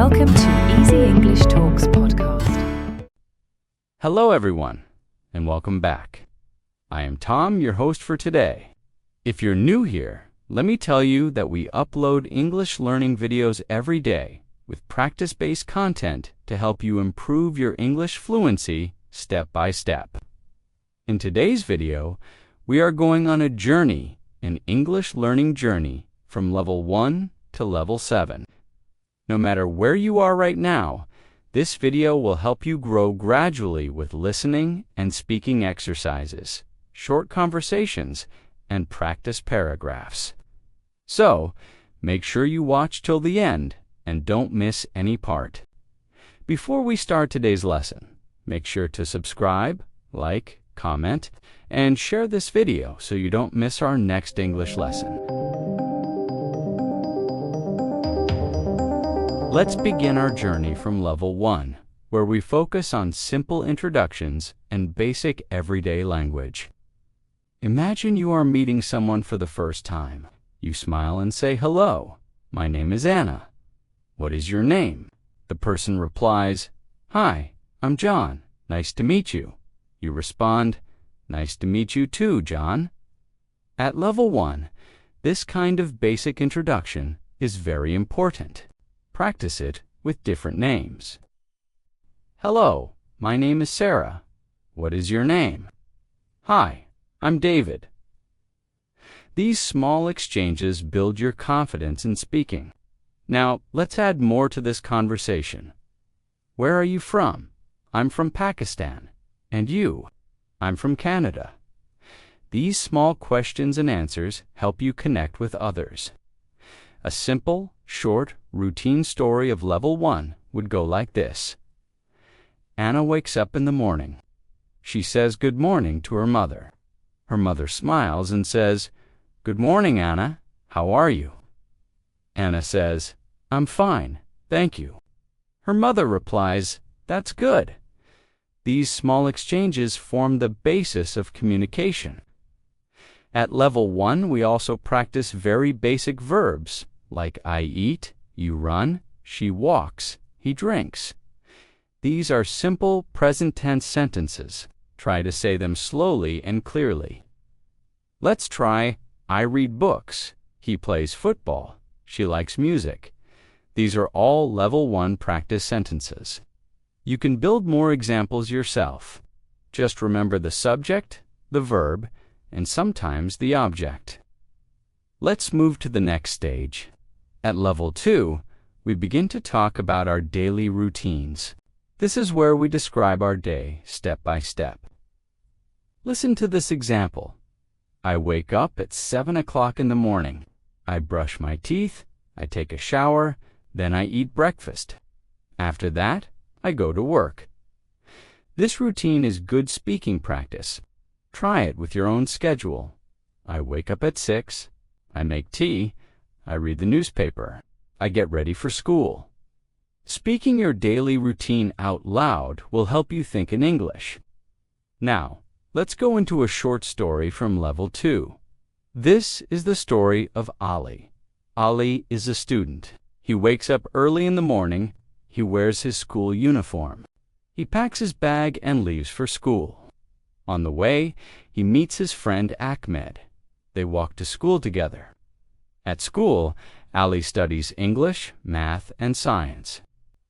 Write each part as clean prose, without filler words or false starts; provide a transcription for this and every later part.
Welcome to Easy English Talks podcast. Hello everyone, and welcome back. I am Tom, your host for today. If you're new here, let me tell you that we upload English learning videos every day with practice-based content to help you improve your English fluency step by step. In today's video, we are going on a journey, an English learning journey from level 1 to level 7. No matter where you are right now, this video will help you grow gradually with listening and speaking exercises, short conversations, and practice paragraphs. So, make sure you watch till the end and don't miss any part. Before we start today's lesson, make sure to subscribe, like, comment, and share this video so you don't miss our next English lesson. Let's begin our journey from level 1, where we focus on simple introductions and basic everyday language. Imagine you are meeting someone for the first time. You smile and say, "Hello, my name is Anna. What is your name?" The person replies, "Hi, I'm John. Nice to meet you." You respond, "Nice to meet you too, John." At level 1, this kind of basic introduction is very important. Practice it with different names. "Hello, my name is Sarah. What is your name?" "Hi, I'm David." These small exchanges build your confidence in speaking. Now, let's add more to this conversation. "Where are you from?" "I'm from Pakistan." "And you?" "I'm from Canada." These small questions and answers help you connect with others. A simple, short, routine story of level 1 would go like this. Anna wakes up in the morning. She says good morning to her mother. Her mother smiles and says, "Good morning, Anna. How are you?" Anna says, "I'm fine, thank you." Her mother replies, "That's good." These small exchanges form the basis of communication. At level 1, we also practice very basic verbs like I eat, you run, she walks, he drinks. These are simple present tense sentences. Try to say them slowly and clearly. Let's try I read books, he plays football, she likes music. These are all level 1 practice sentences. You can build more examples yourself. Just remember the subject, the verb, and sometimes the object. Let's move to the next stage. At level 2, we begin to talk about our daily routines. This is where we describe our day step by step. Listen to this example. I wake up at 7 o'clock in the morning. I brush my teeth, I take a shower, then I eat breakfast. After that, I go to work. This routine is good speaking practice. Try it with your own schedule. I wake up at 6, I make tea, I read the newspaper, I get ready for school. Speaking your daily routine out loud will help you think in English. Now, let's go into a short story from level 2. This is the story of Ali. Ali is a student. He wakes up early in the morning. He wears his school uniform. He packs his bag and leaves for school. On the way, he meets his friend Ahmed. They walk to school together. At school, Ali studies English, math, and science.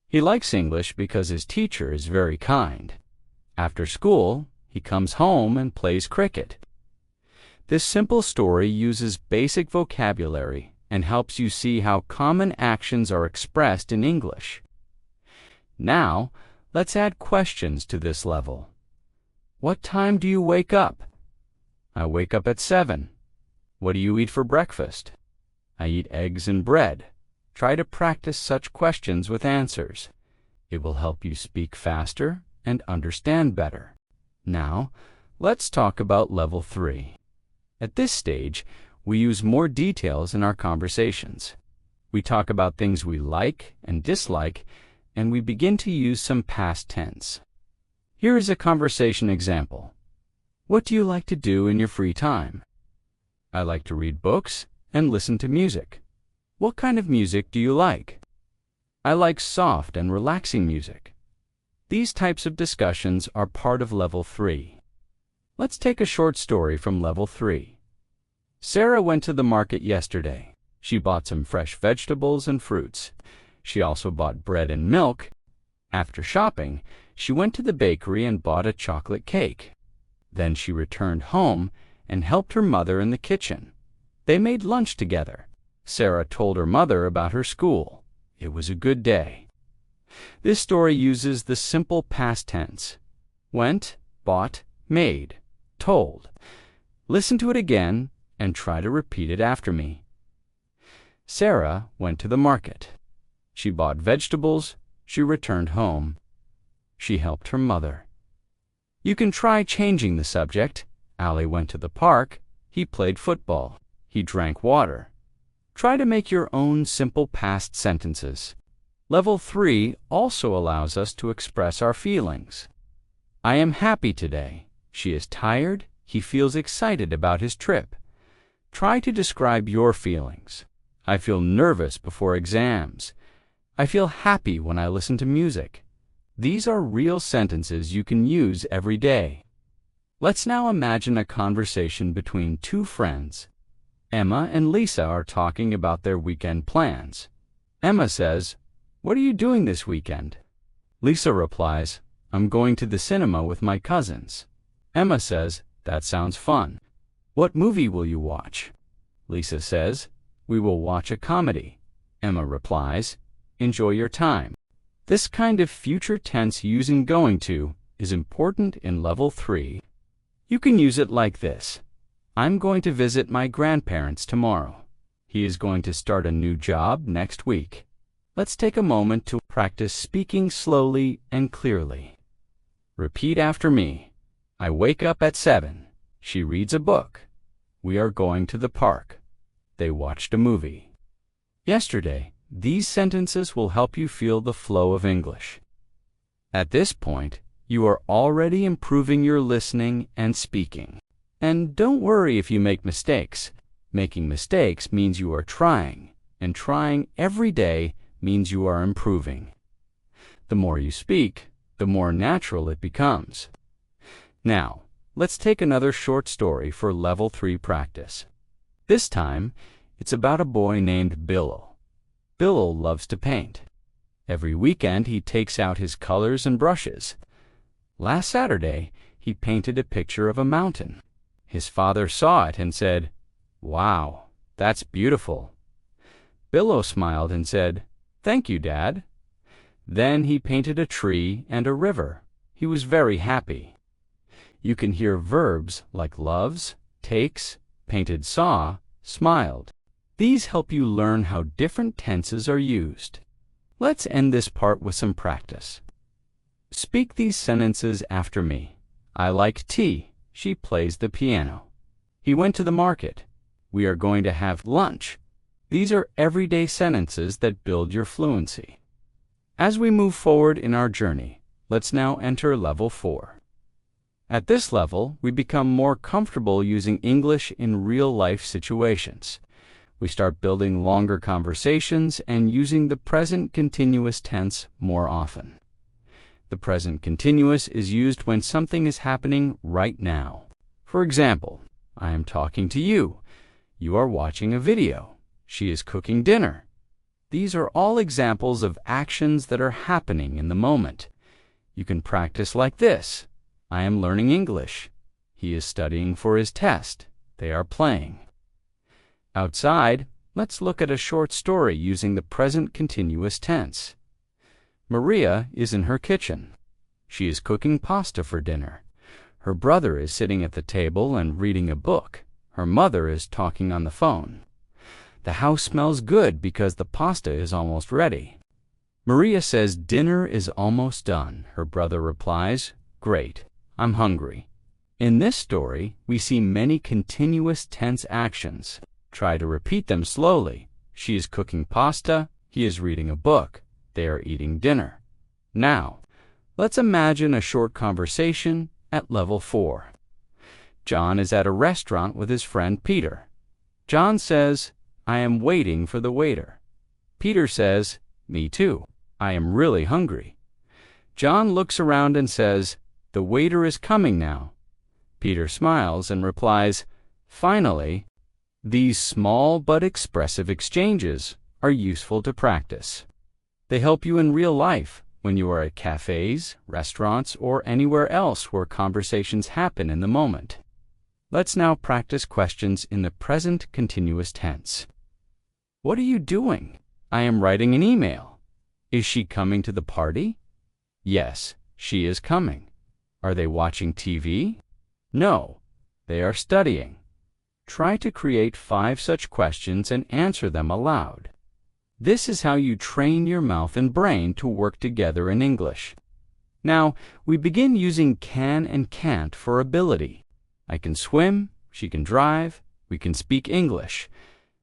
He likes English because his teacher is very kind. After school, he comes home and plays cricket. This simple story uses basic vocabulary and helps you see how common actions are expressed in English. Now, let's add questions to this level. What time do you wake up? I wake up at 7. What do you eat for breakfast? I eat eggs and bread. Try to practice such questions with answers. It will help you speak faster and understand better. Now, let's talk about level 3. At this stage, we use more details in our conversations. We talk about things we like and dislike, and we begin to use some past tense. Here is a conversation example. What do you like to do in your free time? I like to read books and listen to music. What kind of music do you like? I like soft and relaxing music. These types of discussions are part of Level 3. Let's take a short story from Level 3. Sarah went to the market yesterday. She bought some fresh vegetables and fruits. She also bought bread and milk. After shopping, she went to the bakery and bought a chocolate cake. Then she returned home and helped her mother in the kitchen. They made lunch together. Sarah told her mother about her school. It was a good day. This story uses the simple past tense. Went, bought, made, told. Listen to it again and try to repeat it after me. Sarah went to the market. She bought vegetables. She returned home. She helped her mother. You can try changing the subject. Ali went to the park. He played football. He drank water. Try to make your own simple past sentences. Level 3 also allows us to express our feelings. I am happy today. She is tired. He feels excited about his trip. Try to describe your feelings. I feel nervous before exams. I feel happy when I listen to music. These are real sentences you can use every day. Let's now imagine a conversation between two friends. Emma and Lisa are talking about their weekend plans. Emma says, "What are you doing this weekend?" Lisa replies, "I'm going to the cinema with my cousins." Emma says, "That sounds fun. What movie will you watch?" Lisa says, "We will watch a comedy." Emma replies, "Enjoy your time." This kind of future tense using going to is important in Level 3. You can use it like this. I'm going to visit my grandparents tomorrow. He is going to start a new job next week. Let's take a moment to practice speaking slowly and clearly. Repeat after me. I wake up at 7. She reads a book. We are going to the park. They watched a movie. Yesterday, these sentences will help you feel the flow of English. At this point, you are already improving your listening and speaking. And don't worry if you make mistakes. Making mistakes means you are trying, and trying every day means you are improving. The more you speak, the more natural it becomes. Now, let's take another short story for Level 3 practice. This time, it's about a boy named Bilal. Bilal loves to paint. Every weekend he takes out his colors and brushes. Last Saturday, he painted a picture of a mountain. His father saw it and said, "Wow, that's beautiful." Bilal smiled and said, "Thank you, Dad." Then he painted a tree and a river. He was very happy. You can hear verbs like loves, takes, painted saw, smiled. These help you learn how different tenses are used. Let's end this part with some practice. Speak these sentences after me. I like tea. She plays the piano. He went to the market. We are going to have lunch. These are everyday sentences that build your fluency. As we move forward in our journey, let's now enter Level 4. At this level, we become more comfortable using English in real-life situations. We start building longer conversations and using the present continuous tense more often. The present continuous is used when something is happening right now. For example, I am talking to you. You are watching a video. She is cooking dinner. These are all examples of actions that are happening in the moment. You can practice like this. I am learning English. He is studying for his test. They are playing. Outside, let's look at a short story using the present continuous tense. Maria is in her kitchen. She is cooking pasta for dinner. Her brother is sitting at the table and reading a book. Her mother is talking on the phone. The house smells good because the pasta is almost ready. Maria says dinner is almost done. Her brother replies, "Great, I'm hungry." In this story, we see many continuous tense actions. Try to repeat them slowly. She is cooking pasta. He is reading a book. They are eating dinner. Now, let's imagine a short conversation at Level 4. John is at a restaurant with his friend Peter. John says, "I am waiting for the waiter." Peter says, "Me too." I am really hungry. John looks around and says, "The waiter is coming now." Peter smiles and replies, "Finally." These small but expressive exchanges are useful to practice. They help you in real life when you are at cafes, restaurants, or anywhere else where conversations happen in the moment. Let's now practice questions in the present continuous tense. What are you doing? I am writing an email. Is she coming to the party? Yes, she is coming. Are they watching TV? No, they are studying. Try to create 5 such questions and answer them aloud. This is how you train your mouth and brain to work together in English. Now, we begin using can and can't for ability. I can swim, she can drive, we can speak English.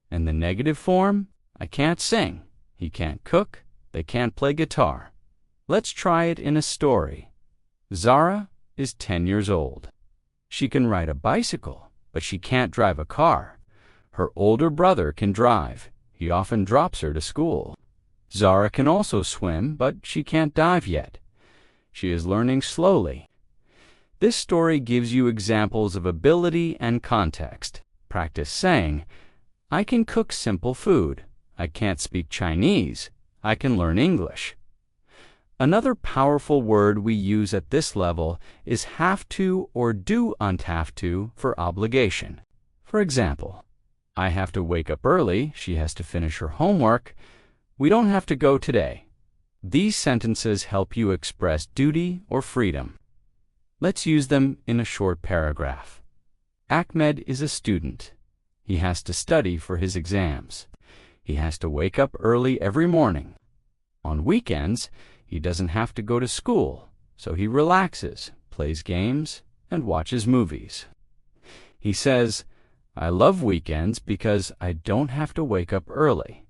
And the negative form, I can't sing, he can't cook, they can't play guitar. Let's try it in a story. Zara is 10 years old. She can ride a bicycle, but she can't drive a car. Her older brother can drive. He often drops her to school. Zara can also swim, but she can't dive yet. She is learning slowly. This story gives you examples of ability and context. Practice saying, I can cook simple food. I can't speak Chinese. I can learn English. Another powerful word we use at this level is have to or do not have to for obligation. For example, I have to wake up early, she has to finish her homework, we don't have to go today. These sentences help you express duty or freedom. Let's use them in a short paragraph. Ahmed is a student. He has to study for his exams. He has to wake up early every morning. On weekends, he doesn't have to go to school, so he relaxes, plays games, and watches movies. He says, I love weekends because I don't have to wake up early.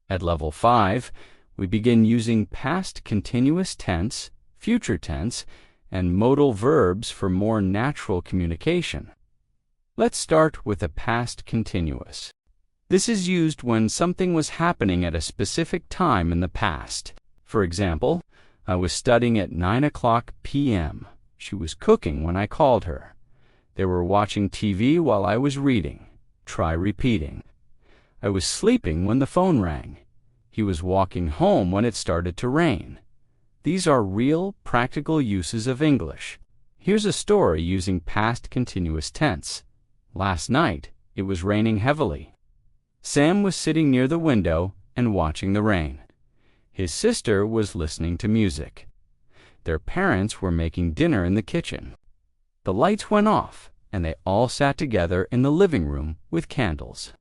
At level 5, we begin using past continuous tense, future tense, and modal verbs for more natural communication. Let's start with a past continuous. This is used when something was happening at a specific time in the past. For example, I was studying at 9:00 p.m. She was cooking when I called her. They were watching TV while I was reading. Try repeating. I was sleeping when the phone rang. He was walking home when it started to rain. These are real, practical uses of English. Here's a story using past continuous tense. Last night, it was raining heavily. Sam was sitting near the window and watching the rain. His sister was listening to music. Their parents were making dinner in the kitchen. The lights went off, and they all sat together in the living room with candles.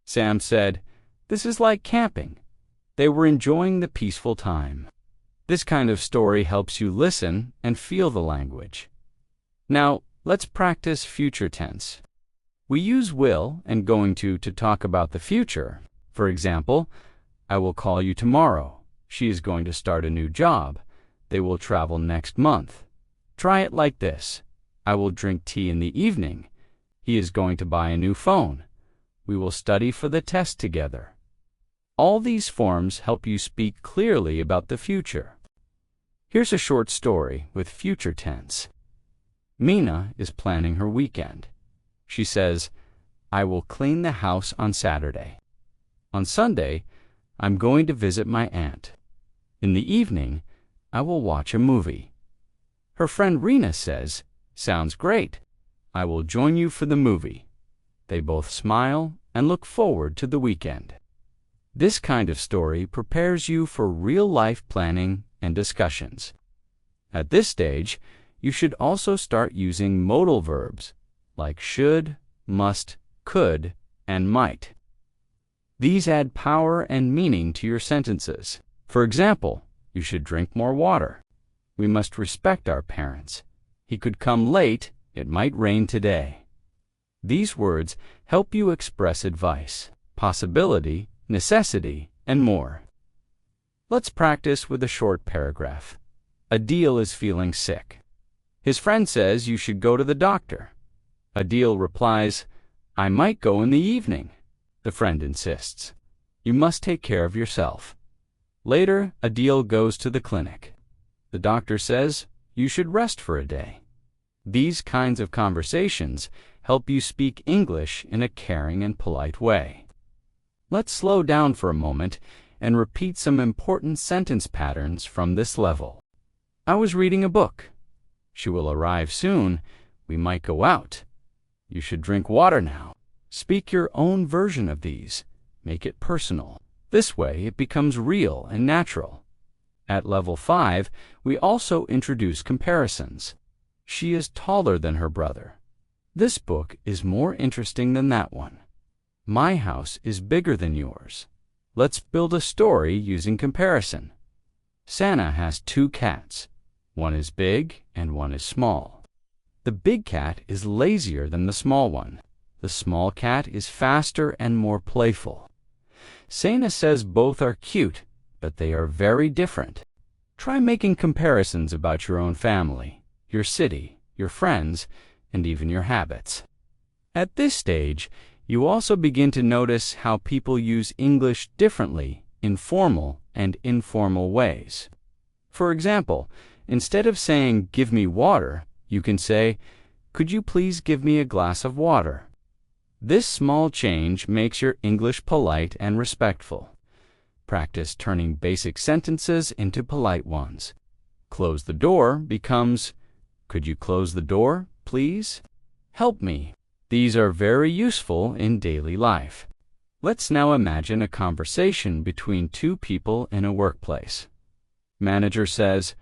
Sam said, "This is like camping." They were enjoying the peaceful time. This kind of story helps you listen and feel the language. Now, let's practice future tense. We use will and going to talk about the future. For example, I will call you tomorrow. She is going to start a new job. They will travel next month. Try it like this. I will drink tea in the evening. He is going to buy a new phone. We will study for the test together. All these forms help you speak clearly about the future. Here's a short story with future tense. Mina is planning her weekend. She says, I will clean the house on Saturday. On Sunday, I'm going to visit my aunt. In the evening, I will watch a movie. Her friend Rena says, sounds great. I will join you for the movie. They both smile and look forward to the weekend. This kind of story prepares you for real-life planning and discussions. At this stage, you should also start using modal verbs like should, must, could, and might. These add power and meaning to your sentences. For example, you should drink more water. We must respect our parents. He could come late. It might rain today. These words help you express advice, possibility, necessity, and more. Let's practice with a short paragraph. Adil is feeling sick. His friend says you should go to the doctor. Adil replies, I might go in the evening. The friend insists. You must take care of yourself. Later, Adil goes to the clinic. The doctor says, you should rest for a day. These kinds of conversations help you speak English in a caring and polite way. Let's slow down for a moment and repeat some important sentence patterns from this level. I was reading a book. She will arrive soon. We might go out. You should drink water now. Speak your own version of these. Make it personal. This way, it becomes real and natural. At level 5, we also introduce comparisons. She is taller than her brother. This book is more interesting than that one. My house is bigger than yours. Let's build a story using comparison. Santa has 2 cats. One is big and one is small. The big cat is lazier than the small one. The small cat is faster and more playful. Santa says both are cute, but they are very different. Try making comparisons about your own family, your city, your friends, and even your habits. At this stage, you also begin to notice how people use English differently in formal and informal ways. For example, instead of saying, "Give me water," you can say, "Could you please give me a glass of water?" This small change makes your English polite and respectful. Practice turning basic sentences into polite ones. Close the door becomes, "Could you close the door, please?" Help me. These are very useful in daily life. Let's now imagine a conversation between 2 people in a workplace. Manager says,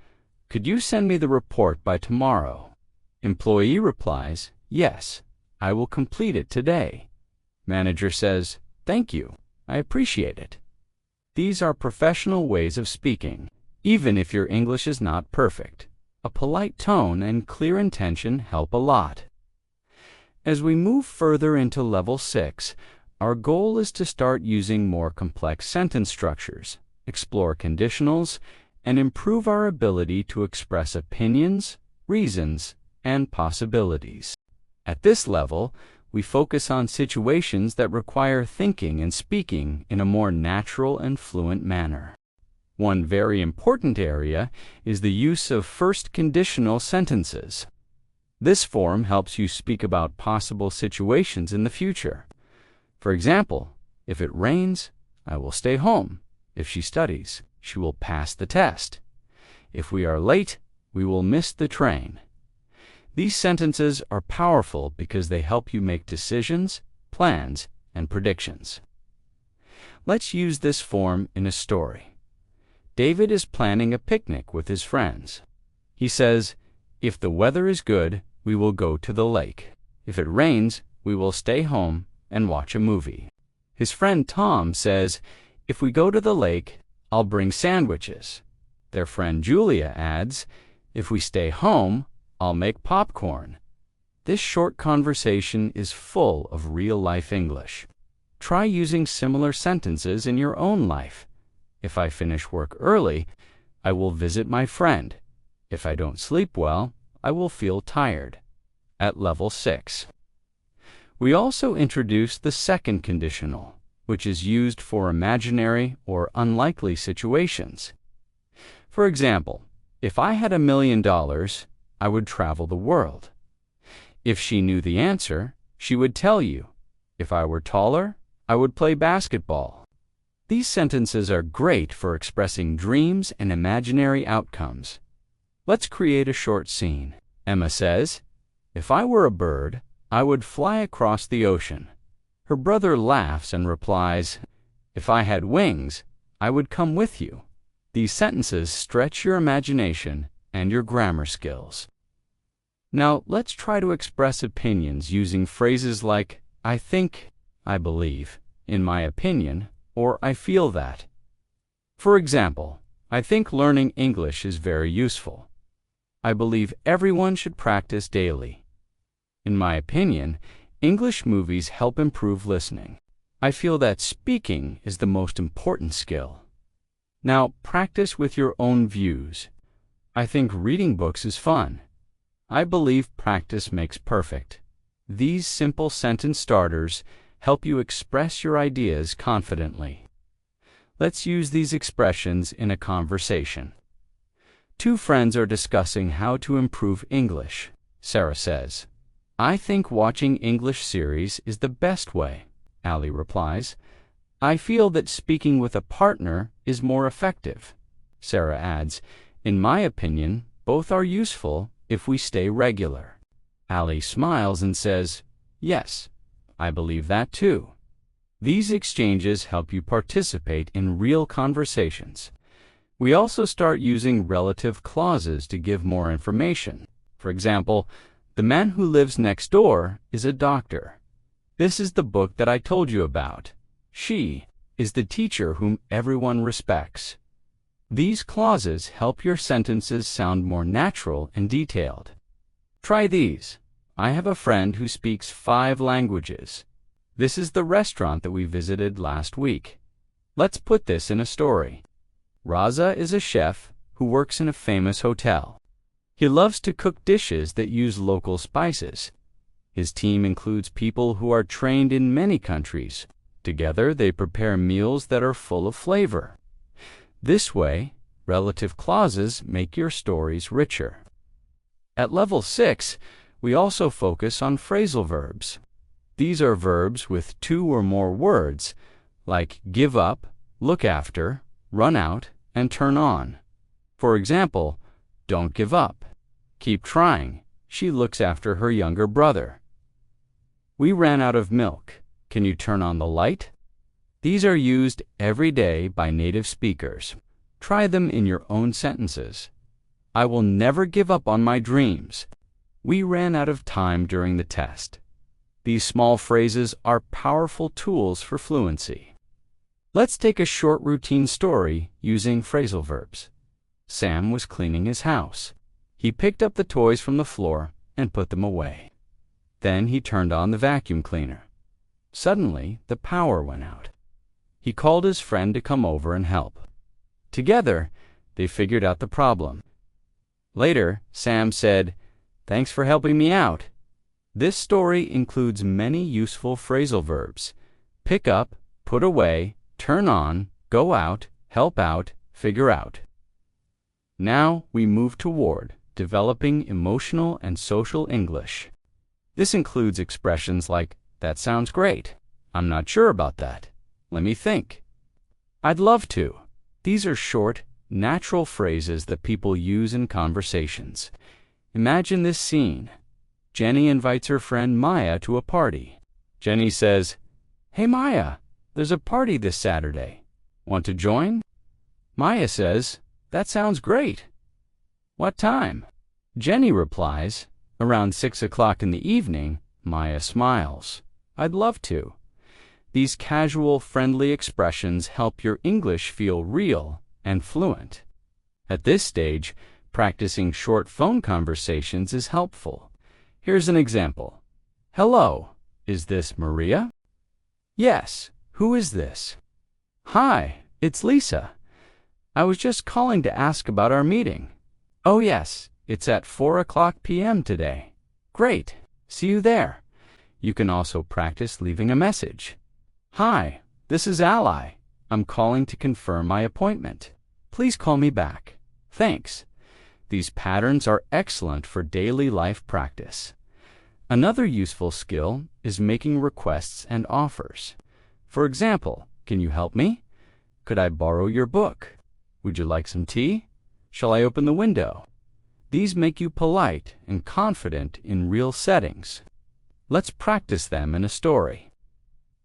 "Could you send me the report by tomorrow?" Employee replies, "Yes, I will complete it today." Manager says, "Thank you. I appreciate it." These are professional ways of speaking, even if your English is not perfect. A polite tone and clear intention help a lot. As we move further into level 6, our goal is to start using more complex sentence structures, explore conditionals, and improve our ability to express opinions, reasons, and possibilities. At this level, we focus on situations that require thinking and speaking in a more natural and fluent manner. One very important area is the use of first conditional sentences. This form helps you speak about possible situations in the future. For example, if it rains, I will stay home. If she studies, she will pass the test. If we are late, we will miss the train. These sentences are powerful because they help you make decisions, plans, and predictions. Let's use this form in a story. David is planning a picnic with his friends. He says, "If the weather is good, we will go to the lake. If it rains, we will stay home and watch a movie." His friend Tom says, "If we go to the lake, I'll bring sandwiches." Their friend Julia adds, "If we stay home, I'll make popcorn." This short conversation is full of real-life English. Try using similar sentences in your own life. If I finish work early, I will visit my friend. If I don't sleep well, I will feel tired. At level 6. We also introduce the second conditional, which is used for imaginary or unlikely situations. For example, if I had $1 million, I would travel the world. If she knew the answer, she would tell you. If I were taller, I would play basketball. These sentences are great for expressing dreams and imaginary outcomes. Let's create a short scene. Emma says, "If I were a bird, I would fly across the ocean." Her brother laughs and replies, "If I had wings, I would come with you." These sentences stretch your imagination and your grammar skills. Now, let's try to express opinions using phrases like, "I think," "I believe," "in my opinion," or "I feel that." For example, I think learning English is very useful. I believe everyone should practice daily. In my opinion, English movies help improve listening. I feel that speaking is the most important skill. Now, practice with your own views. I think reading books is fun. I believe practice makes perfect. These simple sentence starters help you express your ideas confidently. Let's use these expressions in a conversation. Two friends are discussing how to improve English. Sarah says, "I think watching English series is the best way." Ali replies, "I feel that speaking with a partner is more effective." Sarah adds, "In my opinion, both are useful if we stay regular." Ali smiles and says, "Yes, I believe that too." These exchanges help you participate in real conversations. We also start using relative clauses to give more information. For example, the man who lives next door is a doctor. This is the book that I told you about. She is the teacher whom everyone respects. These clauses help your sentences sound more natural and detailed. Try these. I have a friend who speaks 5 languages. This is the restaurant that we visited last week. Let's put this in a story. Raza is a chef who works in a famous hotel. He loves to cook dishes that use local spices. His team includes people who are trained in many countries. Together, they prepare meals that are full of flavor. This way, relative clauses make your stories richer. At level 6, we also focus on phrasal verbs. These are verbs with 2 or more words, like give up, look after, run out, and turn on. For example, don't give up. Keep trying. She looks after her younger brother. We ran out of milk. Can you turn on the light? These are used every day by native speakers. Try them in your own sentences. I will never give up on my dreams. We ran out of time during the test. These small phrases are powerful tools for fluency. Let's take a short routine story using phrasal verbs. Sam was cleaning his house. He picked up the toys from the floor and put them away. Then he turned on the vacuum cleaner. Suddenly, the power went out. He called his friend to come over and help. Together, they figured out the problem. Later, Sam said, "Thanks for helping me out." This story includes many useful phrasal verbs: pick up, put away, turn on, go out, help out, figure out. Now we move toward developing emotional and social English. This includes expressions like, "That sounds great," "I'm not sure about that," "Let me think," "I'd love to." These are short, natural phrases that people use in conversations. Imagine this scene. Jenny invites her friend Maya to a party. Jenny says, "Hey Maya, there's a party this Saturday. Want to join?" Maya says, "That sounds great. What time?" Jenny replies, "Around 6 o'clock in the evening." Maya smiles, "I'd love to." These casual, friendly expressions help your English feel real and fluent. At this stage, practicing short phone conversations is helpful. Here's an example. "Hello, is this Maria?" "Yes, who is this?" "Hi, it's Lisa. I was just calling to ask about our meeting." "Oh yes, it's at 4 p.m. today." "Great, see you there." You can also practice leaving a message. "Hi, this is Ally. I'm calling to confirm my appointment. Please call me back. Thanks." These patterns are excellent for daily life practice. Another useful skill is making requests and offers. For example, "Can you help me?" "Could I borrow your book?" "Would you like some tea?" "Shall I open the window?" These make you polite and confident in real settings. Let's practice them in a story.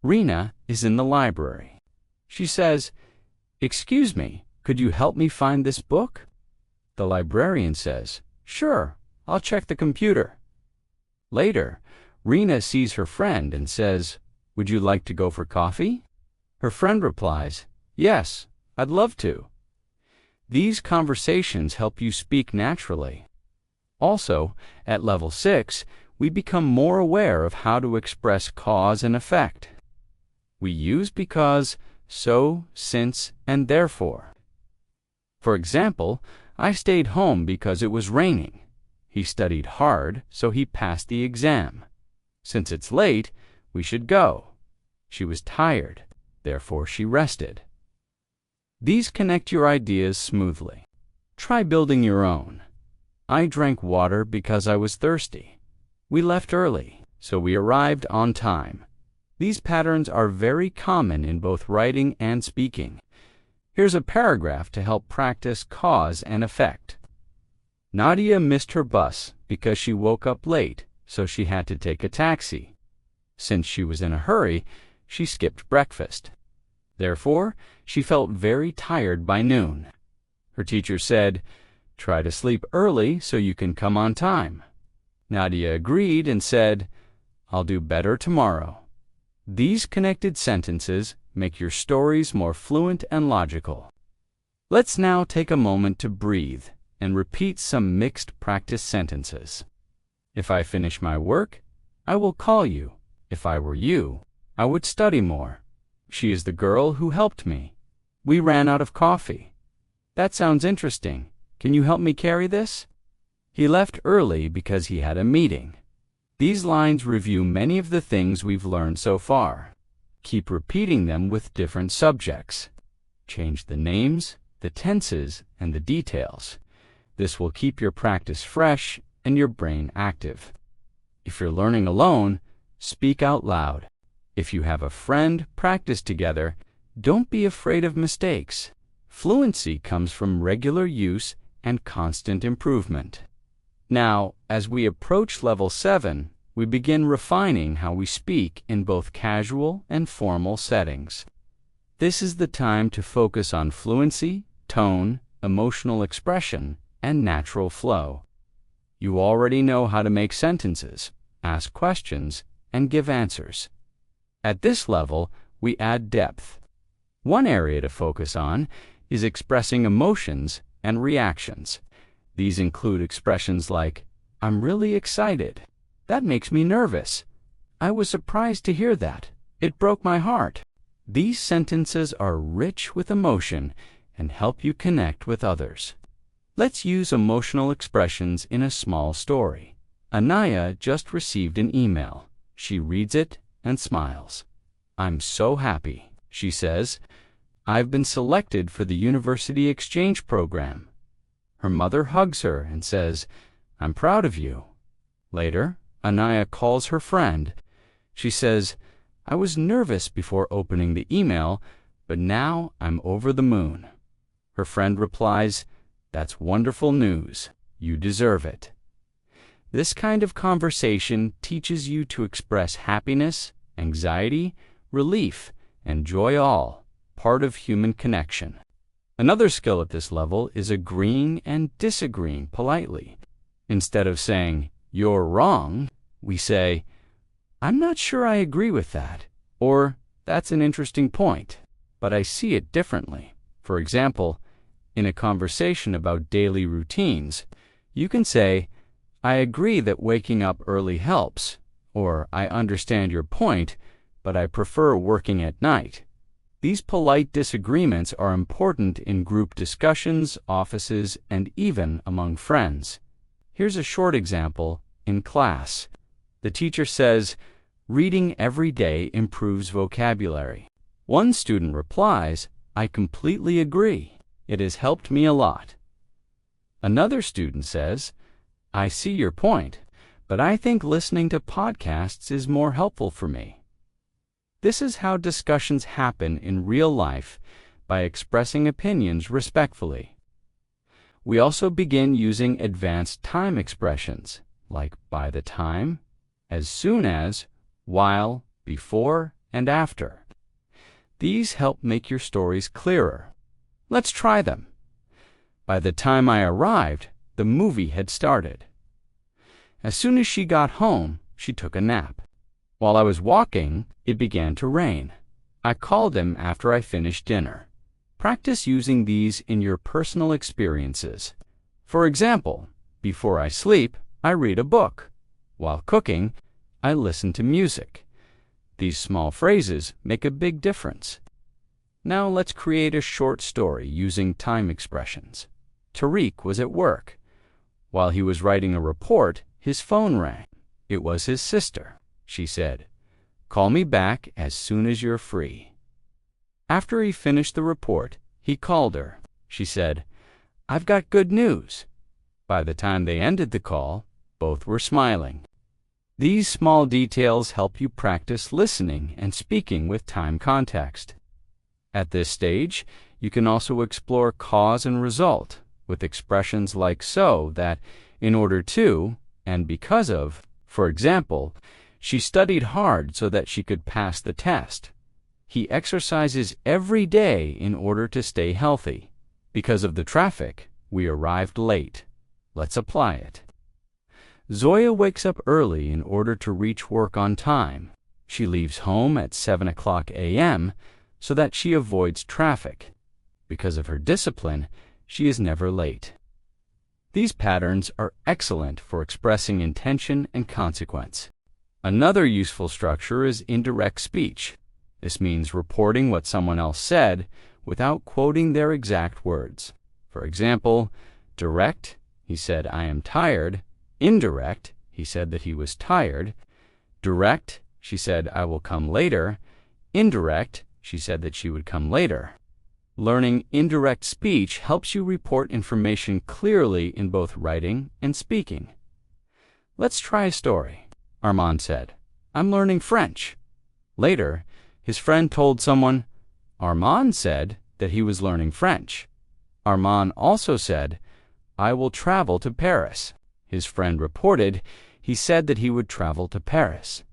Rena is in the library. She says, "Excuse me, could you help me find this book?" The librarian says, "Sure, I'll check the computer." Later, Rena sees her friend and says, "Would you like to go for coffee?" Her friend replies, "Yes, I'd love to." These conversations help you speak naturally. Also, at level 6, we become more aware of how to express cause and effect. We use because, so, since, and therefore. For example, I stayed home because it was raining. He studied hard, so he passed the exam. Since it's late, we should go. She was tired, therefore she rested. These connect your ideas smoothly. Try building your own. I drank water because I was thirsty. We left early, so we arrived on time. These patterns are very common in both writing and speaking. Here's a paragraph to help practice cause and effect. Nadia missed her bus because she woke up late, so she had to take a taxi. Since she was in a hurry, she skipped breakfast. Therefore, she felt very tired by noon. Her teacher said, "Try to sleep early so you can come on time." Nadia agreed and said, "I'll do better tomorrow." These connected sentences make your stories more fluent and logical. Let's now take a moment to breathe and repeat some mixed practice sentences. If I finish my work, I will call you. If I were you, I would study more. She is the girl who helped me. We ran out of coffee. That sounds interesting. Can you help me carry this? He left early because he had a meeting. These lines review many of the things we've learned so far. Keep repeating them with different subjects. Change the names, the tenses, and the details. This will keep your practice fresh and your brain active. If you're learning alone, speak out loud. If you have a friend, practice together. Don't be afraid of mistakes. Fluency comes from regular use and constant improvement. Now, as we approach level 7, we begin refining how we speak in both casual and formal settings. This is the time to focus on fluency, tone, emotional expression, and natural flow. You already know how to make sentences, ask questions, and give answers. At this level, we add depth. One area to focus on is expressing emotions and reactions. These include expressions like, "I'm really excited. That makes me nervous. I was surprised to hear that. It broke my heart." These sentences are rich with emotion and help you connect with others. Let's use emotional expressions in a small story. Anaya just received an email. She reads it and smiles. "I'm so happy," she says. "I've been selected for the university exchange program." Her mother hugs her and says, "I'm proud of you." Later, Anaya calls her friend. She says, "I was nervous before opening the email, but now I'm over the moon." Her friend replies, "That's wonderful news. You deserve it." This kind of conversation teaches you to express happiness, anxiety, relief, and joy, all part of human connection. Another skill at this level is agreeing and disagreeing politely. Instead of saying, "You're wrong," we say, "I'm not sure I agree with that," or "That's an interesting point, but I see it differently." For example, in a conversation about daily routines, you can say, "I agree that waking up early helps," or "I understand your point, but I prefer working at night." These polite disagreements are important in group discussions, offices, and even among friends. Here's a short example in class. The teacher says, "Reading every day improves vocabulary." One student replies, "I completely agree. It has helped me a lot." Another student says, "I see your point, but I think listening to podcasts is more helpful for me." This is how discussions happen in real life, by expressing opinions respectfully. We also begin using advanced time expressions, like by the time, as soon as, while, before, and after. These help make your stories clearer. Let's try them. By the time I arrived, the movie had started. As soon as she got home, she took a nap. While I was walking, it began to rain. I called him after I finished dinner. Practice using these in your personal experiences. For example, before I sleep, I read a book. While cooking, I listen to music. These small phrases make a big difference. Now let's create a short story using time expressions. Tariq was at work. While he was writing a report, his phone rang. It was his sister. She said, "Call me back as soon as you're free." After he finished the report, He called her. She said, "I've got good news." By the time they ended the call, both were smiling. These small details help you practice listening and speaking with time context. At this stage, you can also explore cause and result with expressions like so, that, in order to, and because of. For example, she studied hard so that she could pass the test. He exercises every day in order to stay healthy. Because of the traffic, we arrived late. Let's apply it. Zoya wakes up early in order to reach work on time. She leaves home at 7 o'clock a.m. so that she avoids traffic. Because of her discipline, she is never late. These patterns are excellent for expressing intention and consequence. Another useful structure is indirect speech. This means reporting what someone else said without quoting their exact words. For example, direct, he said, "I am tired." Indirect, he said that he was tired. Direct, she said, "I will come later." Indirect, she said that she would come later. Learning indirect speech helps you report information clearly in both writing and speaking. Let's try a story. Armand said, "I'm learning French." Later, his friend told someone, Armand said that he was learning French. Armand also said, "I will travel to Paris." His friend reported, he said that he would travel to Paris.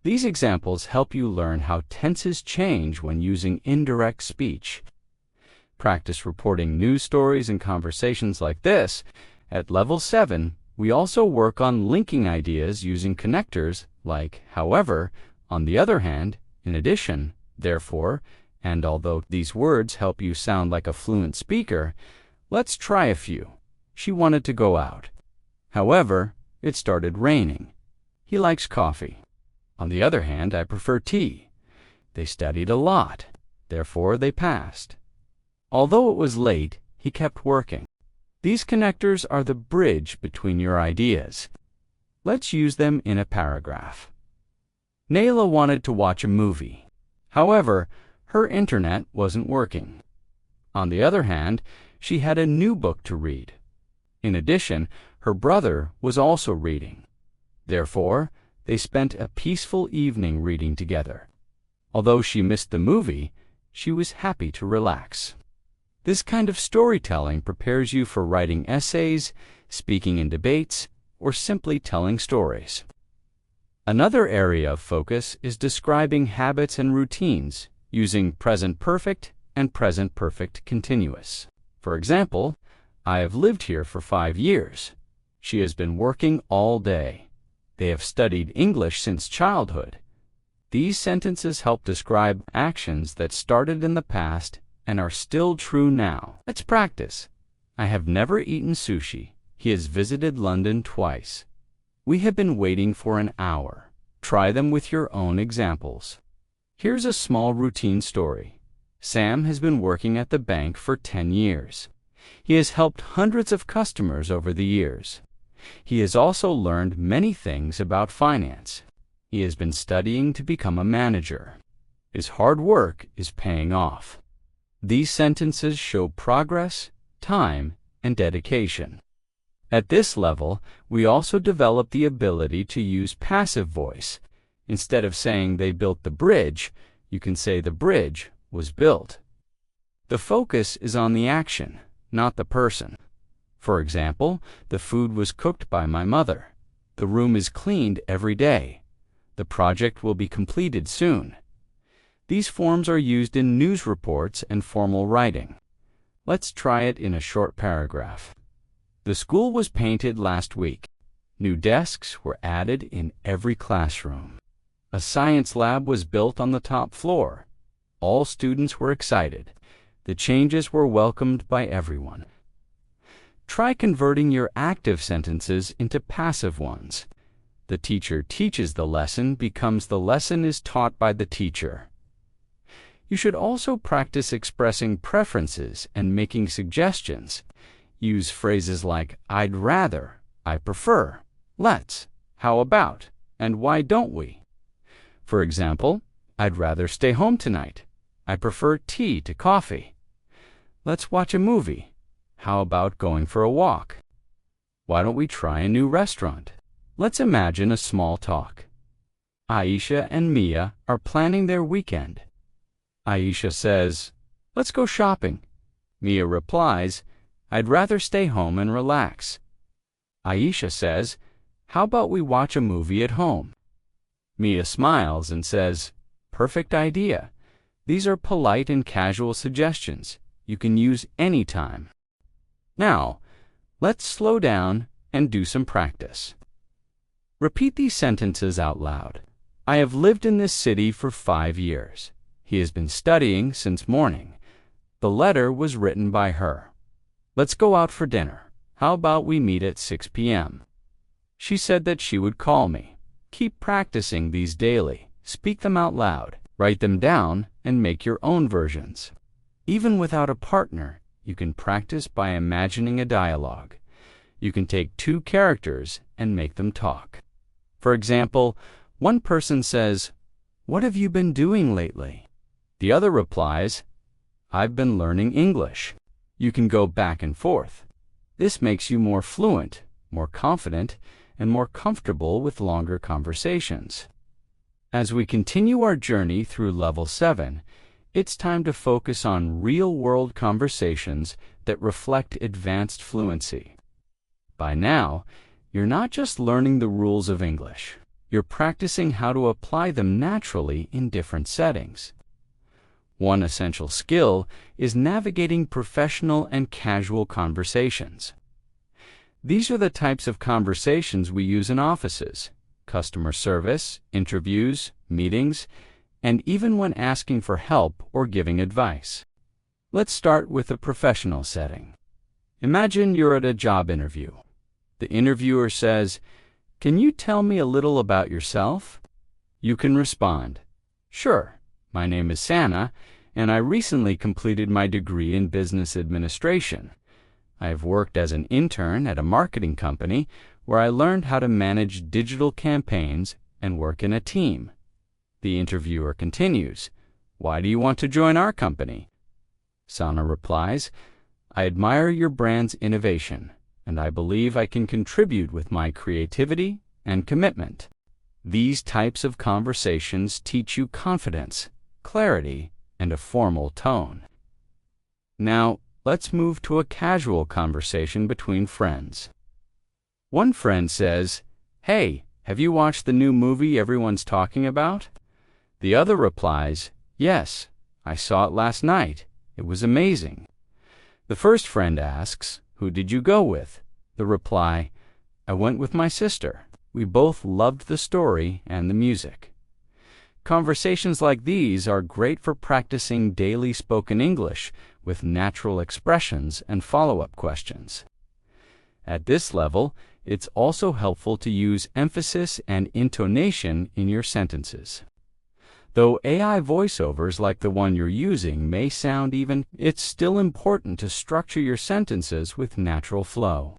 These examples help you learn how tenses change when using indirect speech. Practice reporting news stories and conversations like this. At level 7, we also work on linking ideas using connectors like however, on the other hand, in addition, therefore, and although these words help you sound like a fluent speaker, let's try a few. She wanted to go out. However, it started raining. He likes coffee. On the other hand, I prefer tea. They studied a lot. Therefore, they passed. Although it was late, he kept working. These connectors are the bridge between your ideas. Let's use them in a paragraph. Nayla wanted to watch a movie. However, her internet wasn't working. On the other hand, she had a new book to read. In addition, her brother was also reading. Therefore, they spent a peaceful evening reading together. Although she missed the movie, she was happy to relax. This kind of storytelling prepares you for writing essays, speaking in debates, or simply telling stories. Another area of focus is describing habits and routines using present perfect and present perfect continuous. For example, I have lived here for 5 years. She has been working all day. They have studied English since childhood. These sentences help describe actions that started in the past and are still true now. Let's practice. I have never eaten sushi. He has visited London twice. We have been waiting for an hour. Try them with your own examples. Here's a small routine story. Sam has been working at the bank for 10 years. He has helped hundreds of customers over the years. He has also learned many things about finance. He has been studying to become a manager. His hard work is paying off. These sentences show progress, time, and dedication. At this level, we also develop the ability to use passive voice. Instead of saying they built the bridge, you can say the bridge was built. The focus is on the action, not the person. For example, the food was cooked by my mother. The room is cleaned every day. The project will be completed soon. These forms are used in news reports and formal writing. Let's try it in a short paragraph. The school was painted last week. New desks were added in every classroom. A science lab was built on the top floor. All students were excited. The changes were welcomed by everyone. Try converting your active sentences into passive ones. The teacher teaches the lesson becomes the lesson is taught by the teacher. You should also practice expressing preferences and making suggestions. Use phrases like I'd rather, I prefer, let's, how about, and why don't we? For example, I'd rather stay home tonight. I prefer tea to coffee. Let's watch a movie. How about going for a walk? Why don't we try a new restaurant? Let's imagine a small talk. Aisha and Mia are planning their weekend. Aisha says, "Let's go shopping." Mia replies, "I'd rather stay home and relax." Aisha says, "How about we watch a movie at home?" Mia smiles and says, "Perfect idea. These are polite and casual suggestions you can use anytime." Now, let's slow down and do some practice. Repeat these sentences out loud. I have lived in this city for 5 years. He has been studying since morning. The letter was written by her. Let's go out for dinner. How about we meet at 6 p.m.? She said that she would call me. Keep practicing these daily. Speak them out loud. Write them down and make your own versions. Even without a partner, you can practice by imagining a dialogue. You can take 2 characters and make them talk. For example, one person says, "What have you been doing lately?" The other replies, "I've been learning English." You can go back and forth. This makes you more fluent, more confident, and more comfortable with longer conversations. As we continue our journey through Level 7, it's time to focus on real-world conversations that reflect advanced fluency. By now, you're not just learning the rules of English. You're practicing how to apply them naturally in different settings. One essential skill is navigating professional and casual conversations. These are the types of conversations we use in offices, customer service, interviews, meetings, and even when asking for help or giving advice. Let's start with a professional setting. Imagine you're at a job interview. The interviewer says, "Can you tell me a little about yourself?" You can respond, "Sure, my name is Sana, and I recently completed my degree in business administration. I have worked as an intern at a marketing company where I learned how to manage digital campaigns and work in a team." The interviewer continues, "Why do you want to join our company?" Sana replies, "I admire your brand's innovation, and I believe I can contribute with my creativity and commitment." These types of conversations teach you confidence, clarity, and a formal tone. Now, let's move to a casual conversation between friends. One friend says, "Hey, have you watched the new movie everyone's talking about?" The other replies, "Yes, I saw it last night. It was amazing." The first friend asks, "Who did you go with?" The reply, "I went with my sister. We both loved the story and the music." Conversations like these are great for practicing daily spoken English with natural expressions and follow-up questions. At this level, it's also helpful to use emphasis and intonation in your sentences. Though AI voiceovers like the one you're using may sound even, it's still important to structure your sentences with natural flow.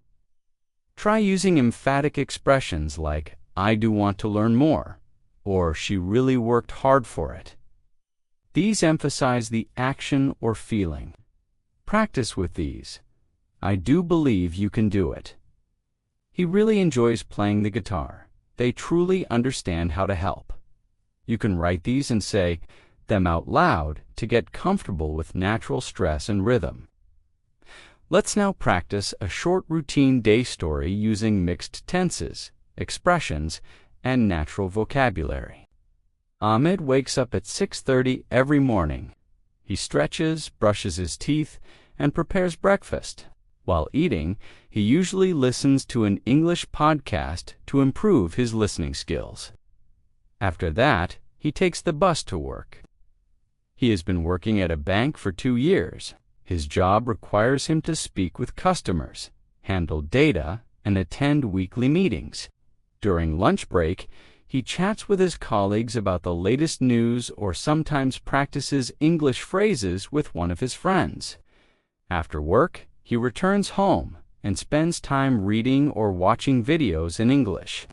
Try using emphatic expressions like, "I do want to learn more," or "She really worked hard for it." These emphasize the action or feeling. Practice with these. "I do believe you can do it." "He really enjoys playing the guitar. They truly understand how to help." You can write these and say them out loud to get comfortable with natural stress and rhythm. Let's now practice a short routine day story using mixed tenses, expressions, and natural vocabulary. Ahmed wakes up at 6:30 every morning. He stretches, brushes his teeth, and prepares breakfast. While eating, he usually listens to an English podcast to improve his listening skills. After that, he takes the bus to work. He has been working at a bank for 2 years. His job requires him to speak with customers, handle data, and attend weekly meetings. During lunch break, he chats with his colleagues about the latest news or sometimes practices English phrases with one of his friends. After work, he returns home and spends time reading or watching videos in English.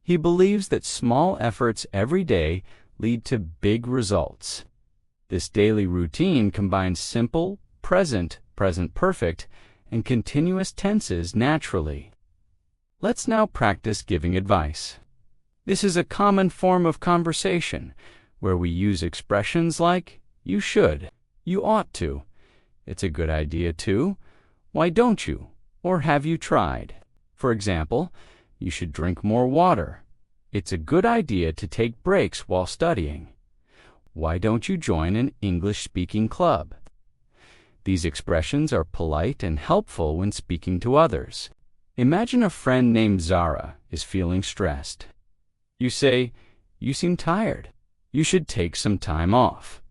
He believes that small efforts every day lead to big results. This daily routine combines simple, present, present perfect, and continuous tenses naturally. Let's now practice giving advice. This is a common form of conversation where we use expressions like you should, you ought to, it's a good idea to, why don't you, or have you tried? For example, you should drink more water. It's a good idea to take breaks while studying. Why don't you join an English-speaking club? These expressions are polite and helpful when speaking to others. Imagine a friend named Zara is feeling stressed. You say, "You seem tired. You should take some time off."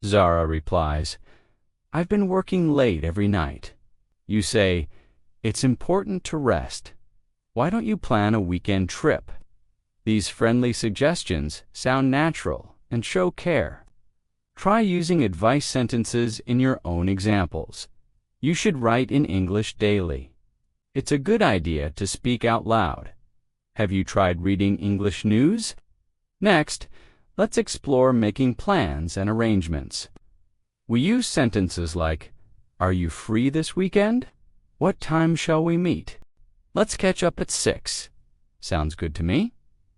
Zara replies, "I've been working late every night." You say, "It's important to rest. Why don't you plan a weekend trip?" These friendly suggestions sound natural and show care. Try using advice sentences in your own examples. You should write in English daily. It's a good idea to speak out loud. Have you tried reading English news? Next, let's explore making plans and arrangements. We use sentences like, "Are you free this weekend? What time shall we meet? Let's catch up at 6. Sounds good to me.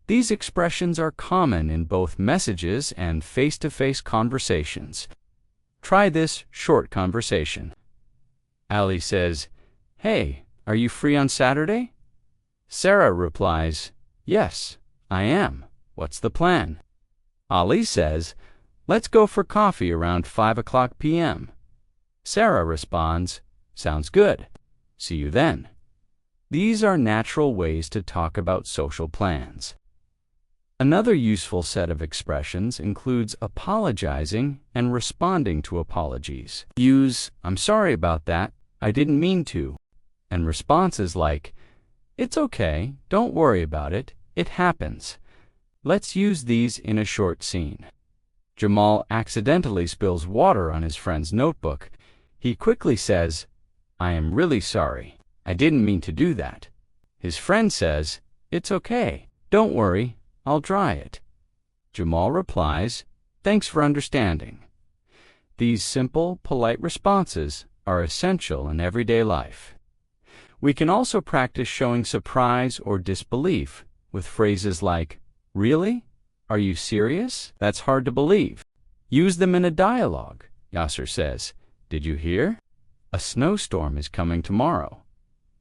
These expressions are common in both messages and face-to-face conversations. Try this short conversation. Ali says, "Hey, are you free on Saturday?" Sarah replies, "Yes, I am. What's the plan?" Ali says, "Let's go for coffee around 5 p.m. Sarah responds, "Sounds good. See you then." These are natural ways to talk about social plans. Another useful set of expressions includes apologizing and responding to apologies. Use, "I'm sorry about that, I didn't mean to," and responses like, "It's okay, don't worry about it, it happens." Let's use these in a short scene. Jamal accidentally spills water on his friend's notebook. He quickly says, "I am really sorry. I didn't mean to do that." His friend says, "It's okay, don't worry, I'll dry it." Jamal replies, "Thanks for understanding." These simple, polite responses are essential in everyday life. We can also practice showing surprise or disbelief with phrases like, "Really? Are you serious? That's hard to believe." Use them in a dialogue. Yasser says, "Did you hear? A snowstorm is coming tomorrow."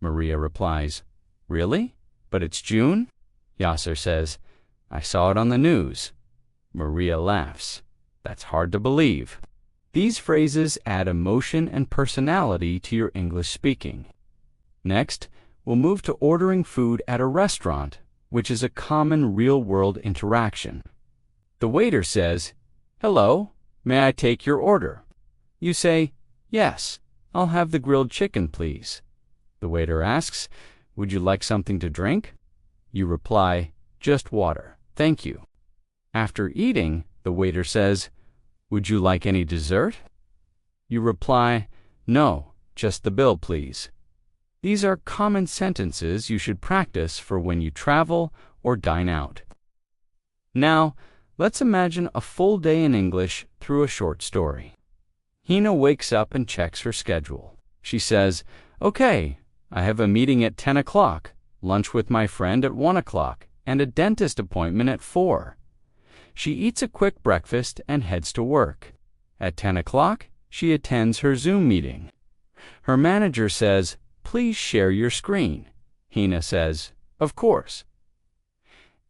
Maria replies, "Really? But it's June?" Yasser says, "I saw it on the news." Maria laughs. "That's hard to believe." These phrases add emotion and personality to your English speaking. Next, we'll move to ordering food at a restaurant, which is a common real-world interaction. The waiter says, "Hello, may I take your order?" You say, "Yes, I'll have the grilled chicken, please." The waiter asks, "Would you like something to drink?" You reply, "Just water, thank you." After eating, the waiter says, "Would you like any dessert?" You reply, "No, just the bill, please." These are common sentences you should practice for when you travel or dine out. Now, let's imagine a full day in English through a short story. Hina wakes up and checks her schedule. She says, "Okay, I have a meeting at 10 o'clock, lunch with my friend at 1 o'clock, and a dentist appointment at 4. She eats a quick breakfast and heads to work. At 10 o'clock, she attends her Zoom meeting. Her manager says, "Please share your screen." Hina says, "Of course."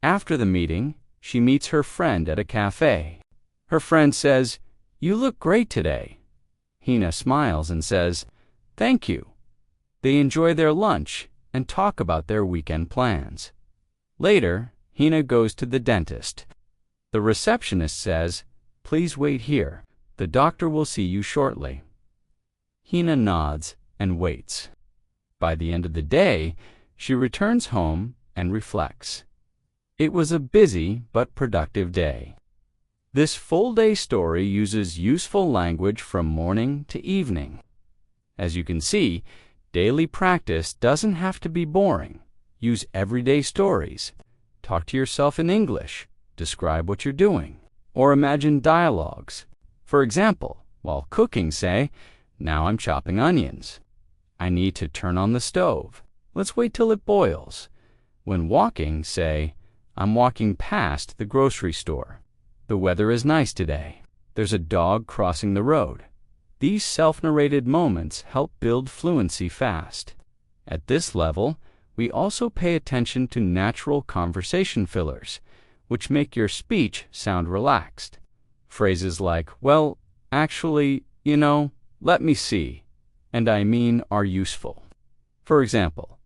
After the meeting, she meets her friend at a cafe. Her friend says, "You look great today." Hina smiles and says, "Thank you." They enjoy their lunch and talk about their weekend plans. Later, Hina goes to the dentist. The receptionist says, "Please wait here. The doctor will see you shortly." Hina nods and waits. By the end of the day, she returns home and reflects. It was a busy but productive day. This full-day story uses useful language from morning to evening. As you can see, daily practice doesn't have to be boring. Use everyday stories. Talk to yourself in English. Describe what you're doing. Or imagine dialogues. For example, while cooking, say, Now I'm chopping onions. I need to turn on the stove. Let's wait till it boils. When walking, say, I'm walking past the grocery store. The weather is nice today. There's a dog crossing the road. These self-narrated moments help build fluency fast. At this level, we also pay attention to natural conversation fillers, which make your speech sound relaxed. Phrases like, well, actually, let me see, and I mean are useful. For example,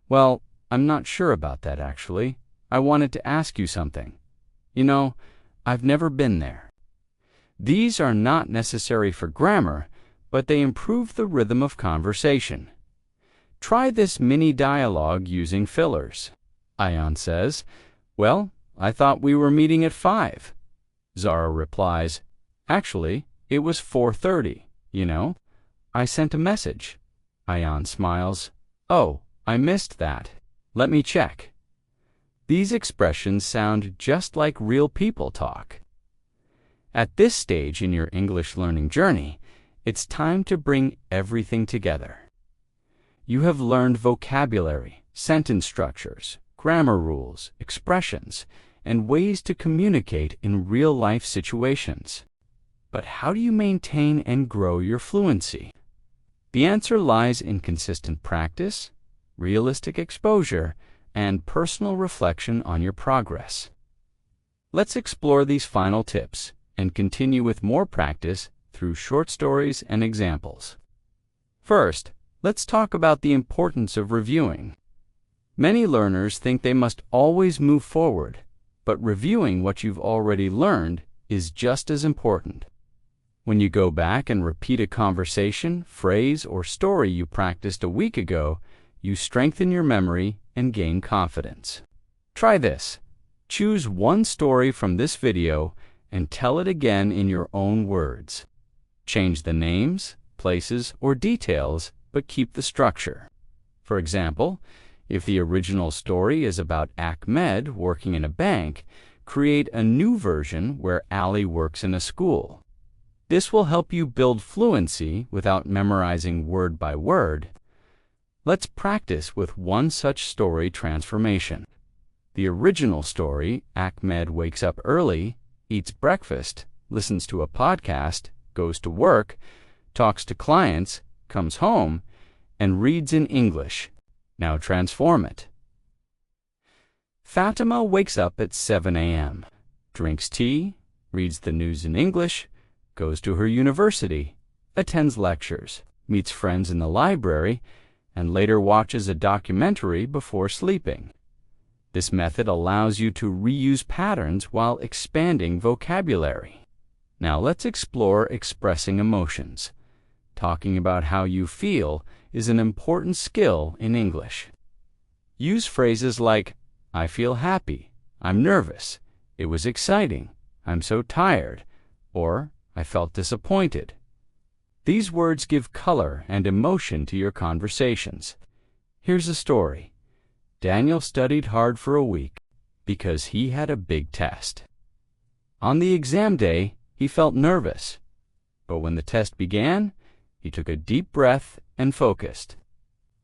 well, I'm not sure about that actually. I wanted to ask you something. I've never been there. These are not necessary for grammar, but they improve the rhythm of conversation. Try this mini dialogue using fillers. Ayan says, well, I thought we were meeting at 5. Zara replies, actually, it was 4:30, I sent a message. Ayan smiles, oh, I missed that. Let me check. These expressions sound just like real people talk. At this stage in your English learning journey, it's time to bring everything together. You have learned vocabulary, sentence structures, grammar rules, expressions, and ways to communicate in real-life situations. But how do you maintain and grow your fluency? The answer lies in consistent practice, realistic exposure, and personal reflection on your progress. Let's explore these final tips and continue with more practice through short stories and examples. First, let's talk about the importance of reviewing. Many learners think they must always move forward, but reviewing what you've already learned is just as important. When you go back and repeat a conversation, phrase, or story you practiced a week ago, you strengthen your memory and gain confidence. Try this. Choose one story from this video and tell it again in your own words. Change the names, places, or details, but keep the structure. For example, if the original story is about Ahmed working in a bank, create a new version where Ali works in a school. This will help you build fluency without memorizing word by word. Let's practice with one such story transformation. The original story, Ahmed wakes up early, eats breakfast, listens to a podcast, goes to work, talks to clients, comes home, and reads in English. Now transform it. Fatima wakes up at 7 a.m., drinks tea, reads the news in English, goes to her university, attends lectures, meets friends in the library, and later watches a documentary before sleeping. This method allows you to reuse patterns while expanding vocabulary. Now let's explore expressing emotions. Talking about how you feel is an important skill in English. Use phrases like, I feel happy, I'm nervous, it was exciting, I'm so tired, or I felt disappointed. These words give color and emotion to your conversations. Here's a story. Daniel studied hard for a week because he had a big test. On the exam day, he felt nervous, but when the test began, he took a deep breath and focused.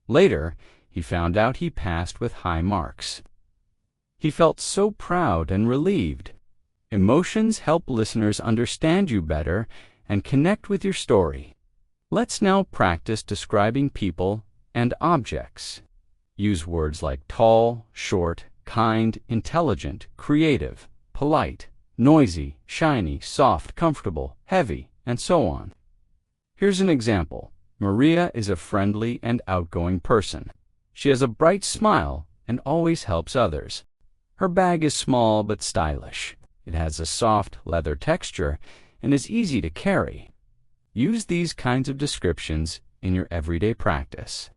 Later, he found out he passed with high marks. He felt so proud and relieved. Emotions help listeners understand you better and connect with your story. Let's now practice describing people and objects. Use words like tall, short, kind, intelligent, creative, polite, noisy, shiny, soft, comfortable, heavy, and so on. Here's an example. Maria is a friendly and outgoing person. She has a bright smile and always helps others. Her bag is small but stylish. It has a soft leather texture and is easy to carry. Use these kinds of descriptions in your everyday practice.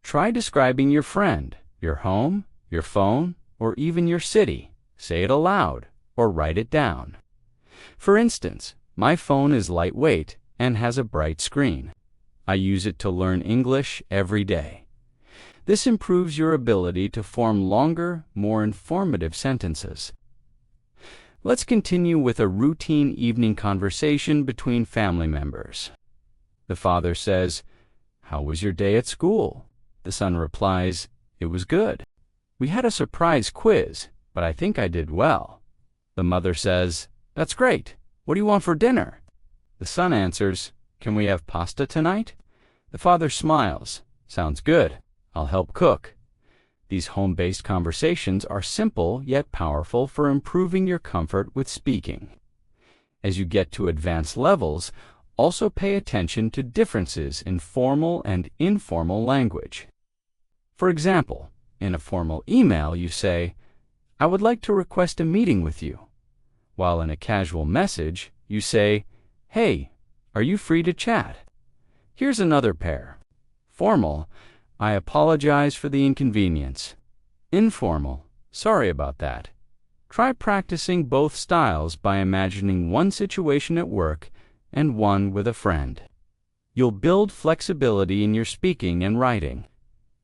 Try describing your friend, your home, your phone, or even your city. Say it aloud or write it down. For instance, my phone is lightweight and has a bright screen. I use it to learn English every day. This improves your ability to form longer, more informative sentences. Let's continue with a routine evening conversation between family members. The father says, "How was your day at school?" The son replies, "It was good. We had a surprise quiz, but I think I did well." The mother says, "That's great. What do you want for dinner?" The son answers, "Can we have pasta tonight?" The father smiles. "Sounds good. I'll help cook." These home-based conversations are simple yet powerful for improving your comfort with speaking. As you get to advanced levels, also pay attention to differences in formal and informal language. For example, in a formal email you say, "I would like to request a meeting with you," while in a casual message you say, "Hey, are you free to chat?" Here's another pair. Formal, "I apologize for the inconvenience." Informal, "Sorry about that." Try practicing both styles by imagining one situation at work and one with a friend. You'll build flexibility in your speaking and writing.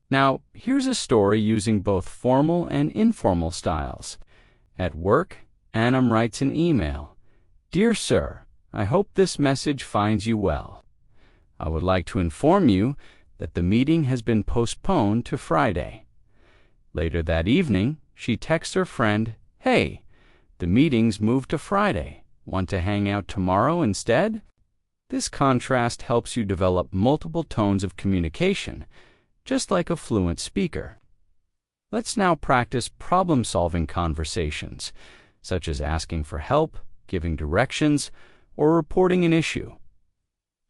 Now, here's a story using both formal and informal styles. At work, Anam writes an email. "Dear Sir, I hope this message finds you well. I would like to inform you that the meeting has been postponed to Friday." Later that evening, she texts her friend, "Hey, the meeting's moved to Friday. Want to hang out tomorrow instead?" This contrast helps you develop multiple tones of communication, just like a fluent speaker. Let's now practice problem-solving conversations, such as asking for help, giving directions, or reporting an issue.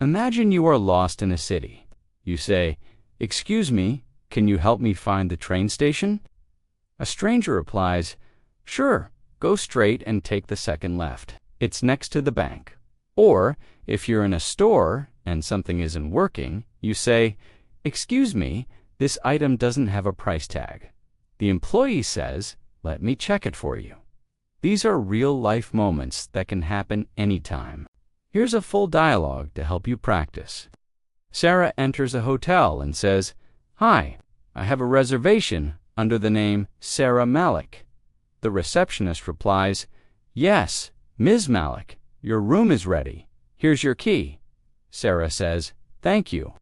Imagine you are lost in a city. You say, "Excuse me, can you help me find the train station?" A stranger replies, "Sure, go straight and take the second left. It's next to the bank." Or, if you're in a store and something isn't working, you say, "Excuse me, this item doesn't have a price tag." The employee says, "Let me check it for you." These are real-life moments that can happen anytime. Here's a full dialogue to help you practice. Sarah enters a hotel and says, "Hi, I have a reservation under the name Sarah Malik." The receptionist replies, "Yes, Ms. Malik, your room is ready. Here's your key." Sarah says, "Thank you.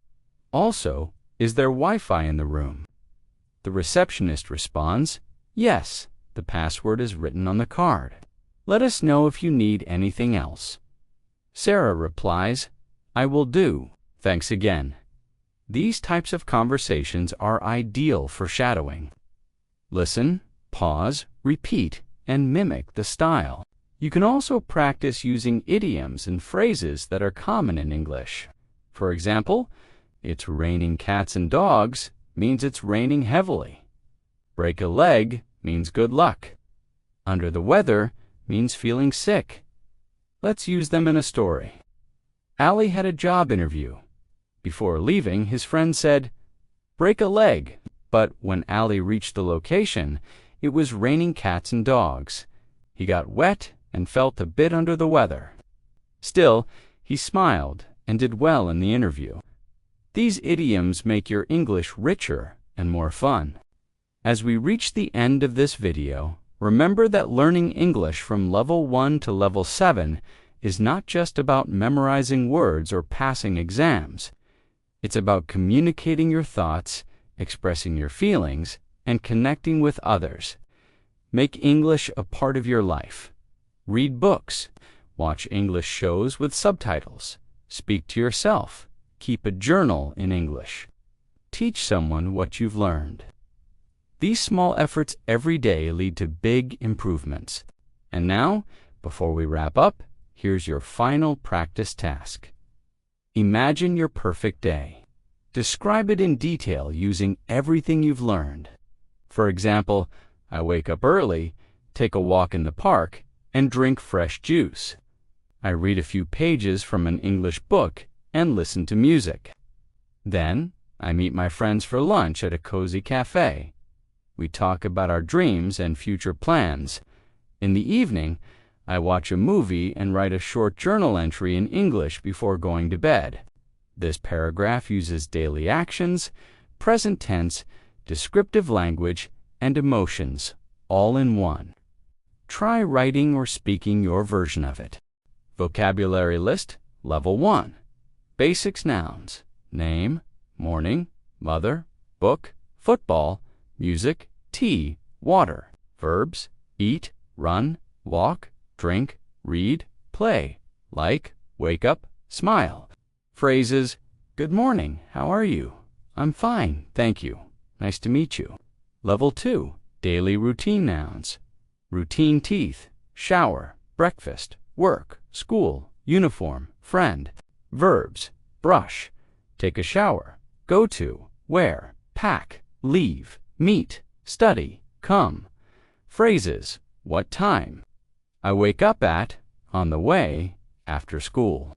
Also, is there Wi-Fi in the room?" The receptionist responds, "Yes, the password is written on the card. Let us know if you need anything else." Sarah replies, "I will do. Thanks again." These types of conversations are ideal for shadowing. Listen, pause, repeat, and mimic the style. You can also practice using idioms and phrases that are common in English. For example, "It's raining cats and dogs" means it's raining heavily. "Break a leg" means good luck. "Under the weather" means feeling sick. Let's use them in a story. Ali had a job interview. Before leaving, his friend said, "Break a leg." But when Ali reached the location, it was raining cats and dogs. He got wet and felt a bit under the weather. Still, he smiled and did well in the interview. These idioms make your English richer and more fun. As we reach the end of this video, remember that learning English from level 1 to level 7 is not just about memorizing words or passing exams. It's about communicating your thoughts, expressing your feelings, and connecting with others. Make English a part of your life. Read books. Watch English shows with subtitles. Speak to yourself. Keep a journal in English. Teach someone what you've learned. These small efforts every day lead to big improvements. And now, before we wrap up, here's your final practice task. Imagine your perfect day. Describe it in detail using everything you've learned. For example, I wake up early, take a walk in the park, and drink fresh juice. I read a few pages from an English book and listen to music. Then, I meet my friends for lunch at a cozy cafe. We talk about our dreams and future plans. In the evening, I watch a movie and write a short journal entry in English before going to bed. This paragraph uses daily actions, present tense, descriptive language, and emotions, all in one. Try writing or speaking your version of it. Vocabulary list, level 1. Basics nouns: name, morning, mother, book, football, music, tea, water. Verbs: eat, run, walk, drink, read, play, like, wake up, smile. Phrases: good morning, how are you? I'm fine, thank you. Nice to meet you. Level 2. Daily routine nouns: routine teeth, shower, breakfast, work, school, uniform, friend. Verbs: brush, take a shower, go to, wear, pack, leave, meet, study, come. Phrases: what time? I wake up at, on the way, after school.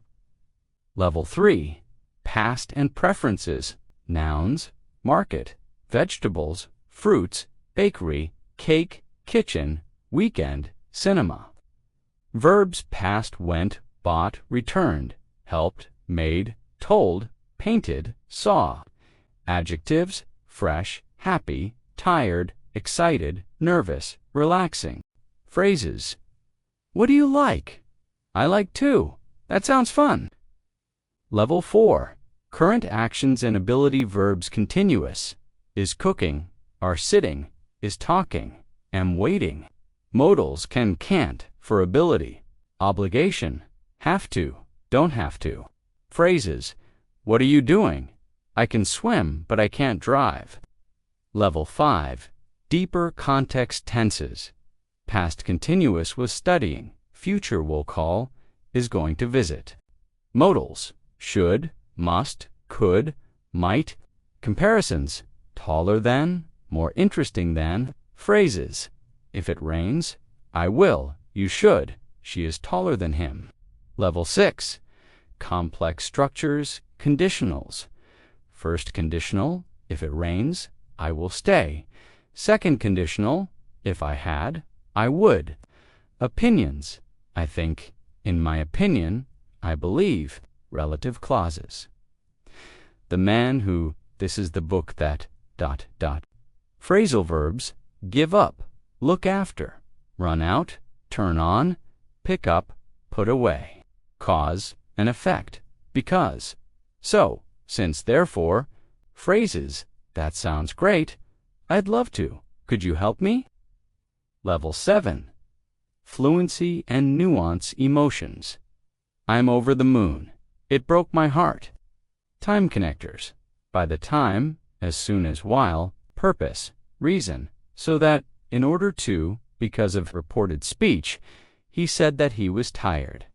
Level 3. Past and preferences: nouns, market, vegetables, fruits, bakery, cake, kitchen, weekend, cinema. Verbs: past: went, bought, returned, helped, made, told, painted, saw. Adjectives: fresh, happy, tired, excited, nervous, relaxing. Phrases: what do you like? I like too. That sounds fun. Level 4. Current actions and ability verbs: continuous: is cooking, are sitting, is talking, am waiting. Modals: can, can't, for ability. Obligation: have to, don't have to. Phrases: what are you doing? I can swim, but I can't drive. Level 5. Deeper context tenses: past continuous was studying, future will call, is going to visit. Modals: should, must, could, might. Comparisons: taller than, more interesting than. Phrases: if it rains, I will, you should, she is taller than him. Level 6. Complex structures, conditionals: first conditional: if it rains, I will stay. Second conditional: if I had, I would. Opinions: I think, in my opinion, I believe. Relative clauses. The man who, this is the book that, ... Phrasal verbs: give up, look after, run out, turn on, pick up, put away. Cause and effect: because, so, since, therefore. Phrases: that sounds great. I'd love to. Could you help me? Level 7. Fluency and nuance emotions: I'm over the moon. It broke my heart. Time connectors: by the time, as soon as, while, purpose, reason, so that, in order to, because of reported speech, he said that he was tired.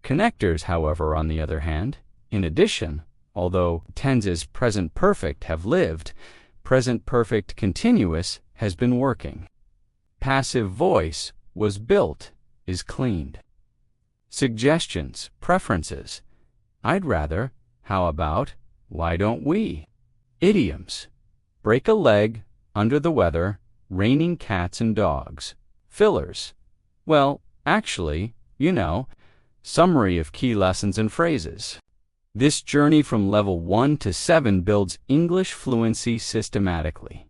Connectors, however, on the other hand, in addition, although tenses present perfect have lived, present perfect continuous has been working. Passive voice: was built, is cleaned. Suggestions, preferences: I'd rather, how about, why don't we? Idioms: break a leg, under the weather, raining cats and dogs. Fillers: well, actually, you know. Summary of key lessons and phrases. This journey from level 1 to 7 builds English fluency systematically.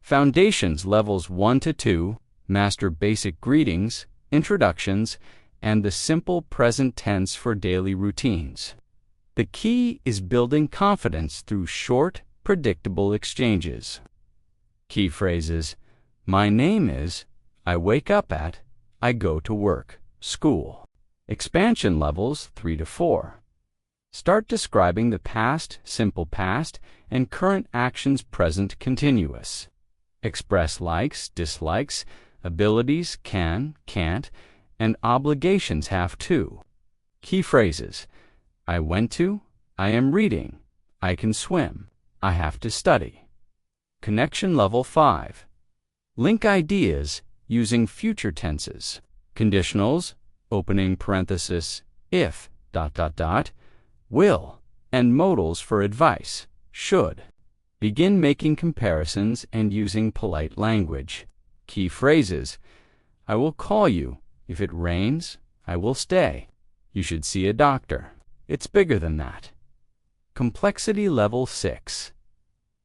Foundations: levels 1 to 2, master basic greetings, introductions, and the simple present tense for daily routines. The key is building confidence through short, predictable exchanges. Key phrases: my name is, I wake up at, I go to work, school. Expansion levels 3 to 4. Start describing the past, simple past, and current actions present continuous. Express likes, dislikes, abilities, can, can't, and obligations, have to. Key phrases: I went to, I am reading, I can swim, I have to study. Connection level 5. Link ideas using future tenses. Conditionals: opening parenthesis, if, ... will, and modals for advice: should. Begin making comparisons and using polite language. Key phrases: I will call you. If it rains, I will stay. You should see a doctor. It's bigger than that. Complexity level 6.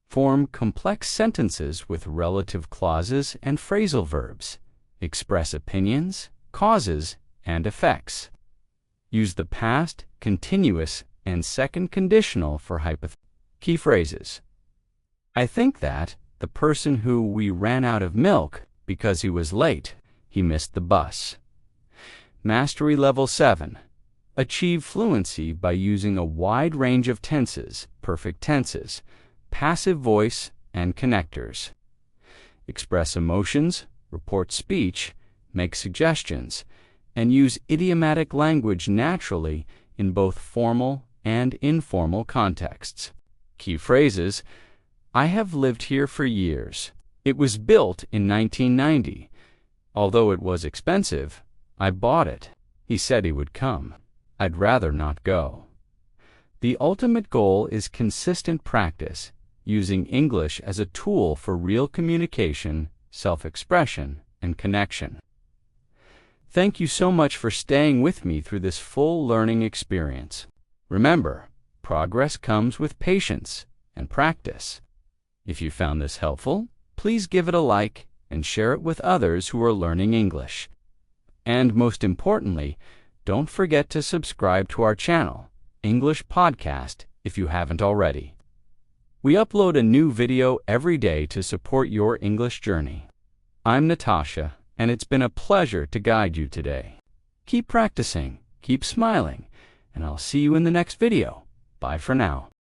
Form complex sentences with relative clauses and phrasal verbs. Express opinions, causes, and effects. Use the past, continuous, and second conditional for hypothetical. Key phrases. I think that the person who we ran out of milk because he was late. He missed the bus. Mastery Level 7. Achieve fluency by using a wide range of tenses, perfect tenses, passive voice, and connectors. Express emotions, report speech, make suggestions, and use idiomatic language naturally in both formal and informal contexts. Key phrases. I have lived here for years. It was built in 1990. Although it was expensive, I bought it. He said he would come. I'd rather not go. The ultimate goal is consistent practice, using English as a tool for real communication, self-expression, and connection. Thank you so much for staying with me through this full learning experience. Remember, progress comes with patience and practice. If you found this helpful, please give it a like and share it with others who are learning English. And most importantly, don't forget to subscribe to our channel, English Podcast, if you haven't already. We upload a new video every day to support your English journey. I'm Natasha, and it's been a pleasure to guide you today. Keep practicing, keep smiling, and I'll see you in the next video. Bye for now.